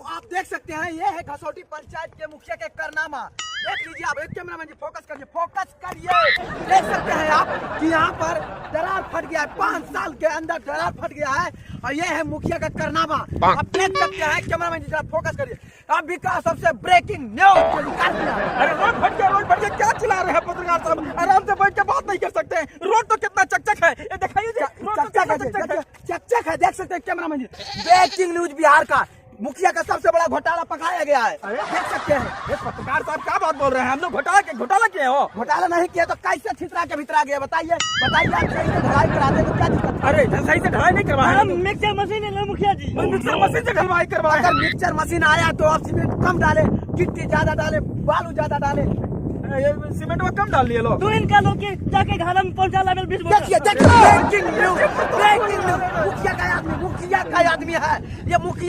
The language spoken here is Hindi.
आप देख सकते हैं ये है घसौटी पंचायत के मुखिया के कारनामा। देख लीजिए आप, एक कैमरा मैन जी फोकस करिए। देख सकते हैं आप कि यहाँ पर दरार फट गया है, 5 साल के अंदर दरार फट गया है और ये है मुखिया का कारनामा। आप देख सकते हैं, कैमरा मैन जी जरा फोकस करिए। अभी का सबसे ब्रेकिंग न्यूज निकाल दिया। अरे रोड फट गया, क्या चिल्ला रहे हैं पत्रकार साहब? आराम से बैठ के बात नहीं कर सकते हैं। रोड तो कितना चकचक है, ये दिखाइए। चकचक है, देख सकते हैं कैमरा मैन जी। ब्रेकिंग न्यूज बिहार का मुखिया का सबसे बड़ा घोटाला पकाया गया है, देख सकते हैं। ये पत्रकार साहब क्या बात बोल रहे हैं? हम लोग घोटाला किए हो? घोटाला नहीं किया तो कैसे छितरा के भीतर आ गया? बताइए आप, सही से ढलाई करा दे तो क्या दिक्कत? अरे सही से ढलाई नहीं करवाया। मिक्सर मशीन है मुखिया जी, मिक्सर मशीन से ढलवाई करवाया। अगर मिक्सचर मशीन आया तो आप सीमेंट कम डाले, गिट्टी ज्यादा डाले, बालू ज्यादा डाले। सीमेंट में कम डाल लिए लोग। तो इनका लोग के जाके घाला में पहुंचा लेवल 20 देखिए ब्रेकिंग न्यूज, मुखिया का आदमी है ये मुखिया।